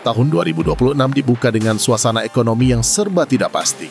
Tahun 2026 dibuka dengan suasana ekonomi yang serba tidak pasti.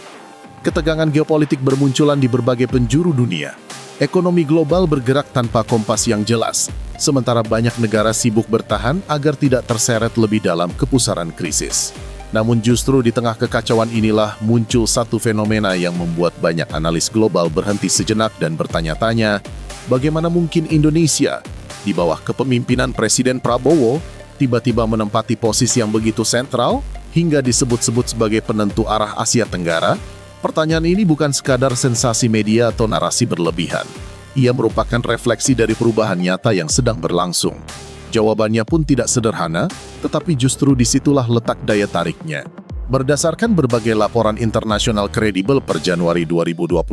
Ketegangan geopolitik bermunculan di berbagai penjuru dunia. Ekonomi global bergerak tanpa kompas yang jelas, sementara banyak negara sibuk bertahan agar tidak terseret lebih dalam kepusaran krisis. Namun justru di tengah kekacauan inilah muncul satu fenomena yang membuat banyak analis global berhenti sejenak dan bertanya-tanya, bagaimana mungkin Indonesia, di bawah kepemimpinan Presiden Prabowo, tiba-tiba menempati posisi yang begitu sentral hingga disebut-sebut sebagai penentu arah Asia Tenggara? Pertanyaan ini bukan sekadar sensasi media atau narasi berlebihan. Ia merupakan refleksi dari perubahan nyata yang sedang berlangsung. Jawabannya pun tidak sederhana, tetapi justru disitulah letak daya tariknya. Berdasarkan berbagai laporan internasional kredibel per Januari 2026,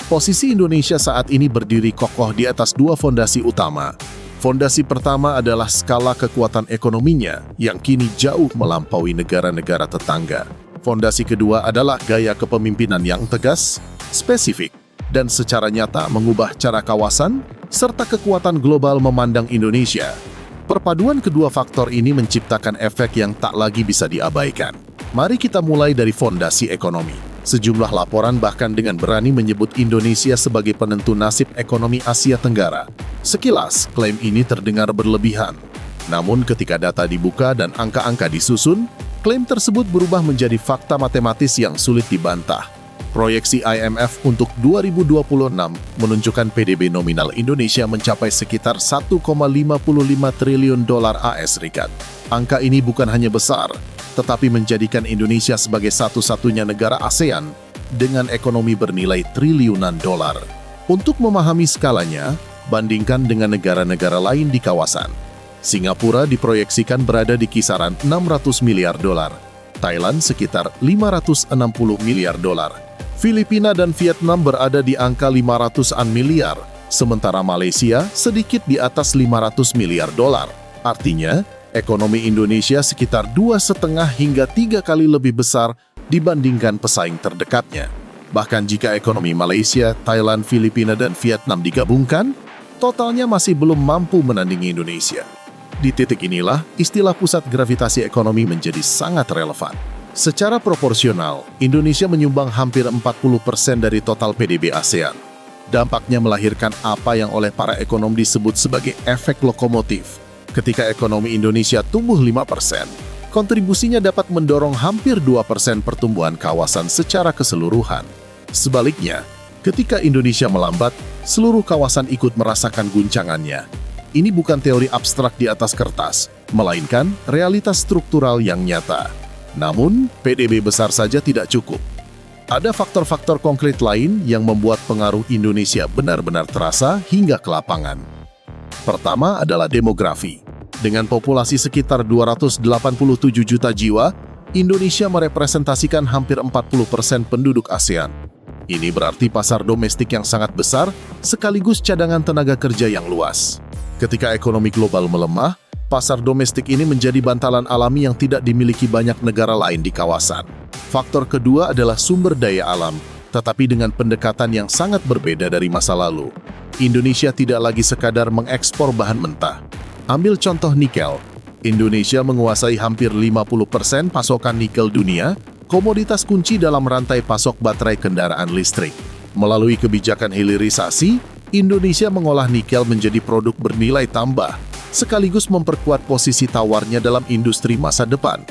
posisi Indonesia saat ini berdiri kokoh di atas dua fondasi utama. Fondasi pertama adalah skala kekuatan ekonominya yang kini jauh melampaui negara-negara tetangga. Fondasi kedua adalah gaya kepemimpinan yang tegas, spesifik, dan secara nyata mengubah cara kawasan serta kekuatan global memandang Indonesia. Perpaduan kedua faktor ini menciptakan efek yang tak lagi bisa diabaikan. Mari kita mulai dari fondasi ekonomi. Sejumlah laporan bahkan dengan berani menyebut Indonesia sebagai penentu nasib ekonomi Asia Tenggara. Sekilas, klaim ini terdengar berlebihan. Namun ketika data dibuka dan angka-angka disusun, klaim tersebut berubah menjadi fakta matematis yang sulit dibantah. Proyeksi IMF untuk 2026 menunjukkan PDB nominal Indonesia mencapai sekitar 1,55 triliun dolar AS. Angka ini bukan hanya besar, tetapi menjadikan Indonesia sebagai satu-satunya negara ASEAN dengan ekonomi bernilai triliunan dolar. Untuk memahami skalanya, bandingkan dengan negara-negara lain di kawasan. Singapura diproyeksikan berada di kisaran 600 miliar dolar, Thailand sekitar 560 miliar dolar, Filipina dan Vietnam berada di angka 500-an miliar, sementara Malaysia sedikit di atas 500 miliar dolar. Artinya, ekonomi Indonesia sekitar 2,5 hingga 3 kali lebih besar dibandingkan pesaing terdekatnya. Bahkan jika ekonomi Malaysia, Thailand, Filipina, dan Vietnam digabungkan, totalnya masih belum mampu menandingi Indonesia. Di titik inilah, istilah pusat gravitasi ekonomi menjadi sangat relevan. Secara proporsional, Indonesia menyumbang hampir 40% dari total PDB ASEAN. Dampaknya melahirkan apa yang oleh para ekonom disebut sebagai efek lokomotif. Ketika ekonomi Indonesia tumbuh 5%, kontribusinya dapat mendorong hampir 2% pertumbuhan kawasan secara keseluruhan. Sebaliknya, ketika Indonesia melambat, seluruh kawasan ikut merasakan guncangannya. Ini bukan teori abstrak di atas kertas, melainkan realitas struktural yang nyata. Namun, PDB besar saja tidak cukup. Ada faktor-faktor konkret lain yang membuat pengaruh Indonesia benar-benar terasa hingga ke lapangan. Pertama adalah demografi. Dengan populasi sekitar 287 juta jiwa, Indonesia merepresentasikan hampir 40% penduduk ASEAN. Ini berarti pasar domestik yang sangat besar, sekaligus cadangan tenaga kerja yang luas. Ketika ekonomi global melemah, pasar domestik ini menjadi bantalan alami yang tidak dimiliki banyak negara lain di kawasan. Faktor kedua adalah sumber daya alam, tetapi dengan pendekatan yang sangat berbeda dari masa lalu. Indonesia tidak lagi sekadar mengekspor bahan mentah. Ambil contoh nikel. Indonesia menguasai hampir 50% pasokan nikel dunia, komoditas kunci dalam rantai pasok baterai kendaraan listrik. Melalui kebijakan hilirisasi, Indonesia mengolah nikel menjadi produk bernilai tambah, sekaligus memperkuat posisi tawarnya dalam industri masa depan.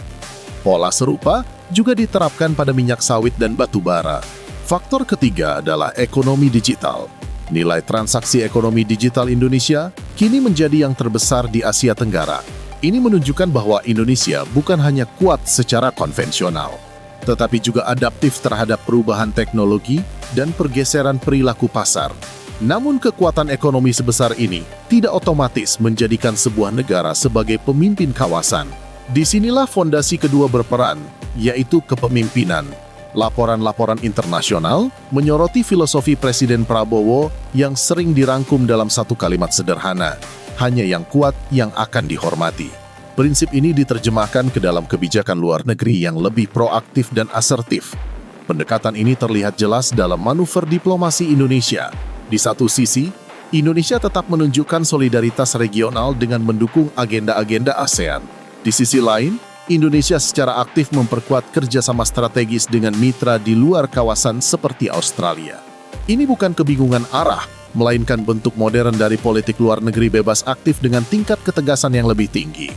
Pola serupa juga diterapkan pada minyak sawit dan batu bara. Faktor ketiga adalah ekonomi digital. Nilai transaksi ekonomi digital Indonesia kini menjadi yang terbesar di Asia Tenggara. Ini menunjukkan bahwa Indonesia bukan hanya kuat secara konvensional, tetapi juga adaptif terhadap perubahan teknologi dan pergeseran perilaku pasar. Namun kekuatan ekonomi sebesar ini tidak otomatis menjadikan sebuah negara sebagai pemimpin kawasan. Disinilah fondasi kedua berperan, yaitu kepemimpinan. Laporan-laporan internasional menyoroti filosofi Presiden Prabowo yang sering dirangkum dalam satu kalimat sederhana, hanya yang kuat yang akan dihormati. Prinsip ini diterjemahkan ke dalam kebijakan luar negeri yang lebih proaktif dan asertif. Pendekatan ini terlihat jelas dalam manuver diplomasi Indonesia. Di satu sisi, Indonesia tetap menunjukkan solidaritas regional dengan mendukung agenda-agenda ASEAN. Di sisi lain, Indonesia secara aktif memperkuat kerjasama strategis dengan mitra di luar kawasan seperti Australia. Ini bukan kebingungan arah, melainkan bentuk modern dari politik luar negeri bebas aktif dengan tingkat ketegasan yang lebih tinggi.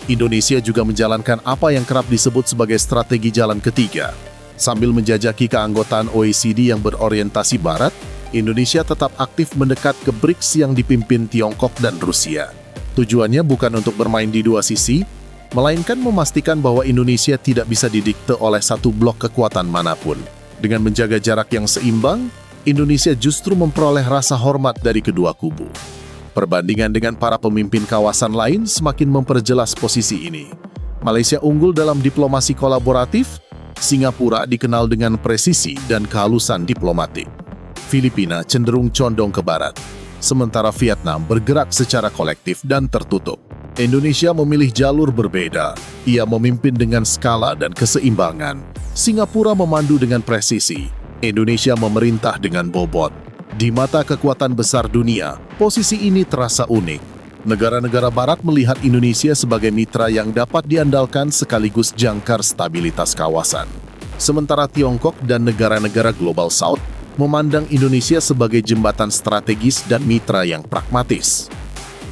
Indonesia juga menjalankan apa yang kerap disebut sebagai strategi jalan ketiga. Sambil menjajaki keanggotaan OECD yang berorientasi barat, Indonesia tetap aktif mendekat ke BRICS yang dipimpin Tiongkok dan Rusia. Tujuannya bukan untuk bermain di dua sisi, melainkan memastikan bahwa Indonesia tidak bisa didikte oleh satu blok kekuatan manapun. Dengan menjaga jarak yang seimbang, Indonesia justru memperoleh rasa hormat dari kedua kubu. Perbandingan dengan para pemimpin kawasan lain semakin memperjelas posisi ini. Malaysia unggul dalam diplomasi kolaboratif, Singapura dikenal dengan presisi dan kehalusan diplomatik. Filipina cenderung condong ke barat, sementara Vietnam bergerak secara kolektif dan tertutup. Indonesia memilih jalur berbeda. Ia memimpin dengan skala dan keseimbangan. Singapura memandu dengan presisi. Indonesia memerintah dengan bobot. Di mata kekuatan besar dunia, posisi ini terasa unik. Negara-negara barat melihat Indonesia sebagai mitra yang dapat diandalkan sekaligus jangkar stabilitas kawasan. Sementara Tiongkok dan negara-negara Global South memandang Indonesia sebagai jembatan strategis dan mitra yang pragmatis.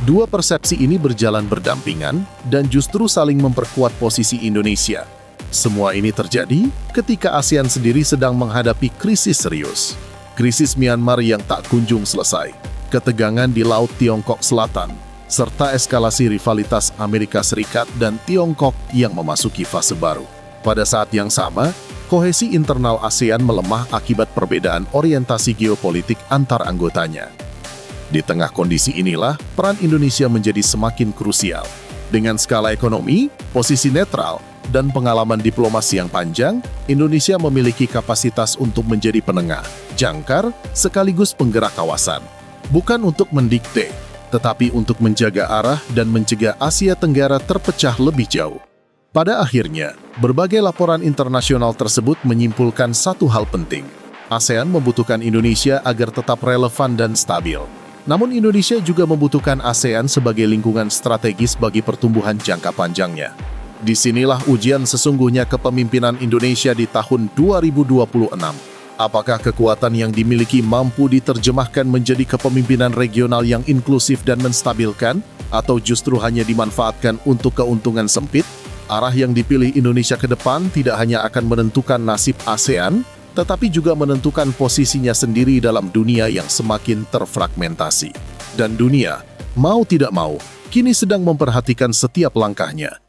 Dua persepsi ini berjalan berdampingan dan justru saling memperkuat posisi Indonesia. Semua ini terjadi ketika ASEAN sendiri sedang menghadapi krisis serius. Krisis Myanmar yang tak kunjung selesai, ketegangan di Laut Tiongkok Selatan, serta eskalasi rivalitas Amerika Serikat dan Tiongkok yang memasuki fase baru. Pada saat yang sama, kohesi internal ASEAN melemah akibat perbedaan orientasi geopolitik antar anggotanya. Di tengah kondisi inilah, peran Indonesia menjadi semakin krusial. Dengan skala ekonomi, posisi netral, dan pengalaman diplomasi yang panjang, Indonesia memiliki kapasitas untuk menjadi penengah, jangkar, sekaligus penggerak kawasan. Bukan untuk mendikte, tetapi untuk menjaga arah dan mencegah Asia Tenggara terpecah lebih jauh. Pada akhirnya, berbagai laporan internasional tersebut menyimpulkan satu hal penting. ASEAN membutuhkan Indonesia agar tetap relevan dan stabil. Namun Indonesia juga membutuhkan ASEAN sebagai lingkungan strategis bagi pertumbuhan jangka panjangnya. Disinilah ujian sesungguhnya kepemimpinan Indonesia di tahun 2026. Apakah kekuatan yang dimiliki mampu diterjemahkan menjadi kepemimpinan regional yang inklusif dan menstabilkan, atau justru hanya dimanfaatkan untuk keuntungan sempit? Arah yang dipilih Indonesia ke depan tidak hanya akan menentukan nasib ASEAN, tetapi juga menentukan posisinya sendiri dalam dunia yang semakin terfragmentasi. Dan dunia, mau tidak mau, kini sedang memperhatikan setiap langkahnya.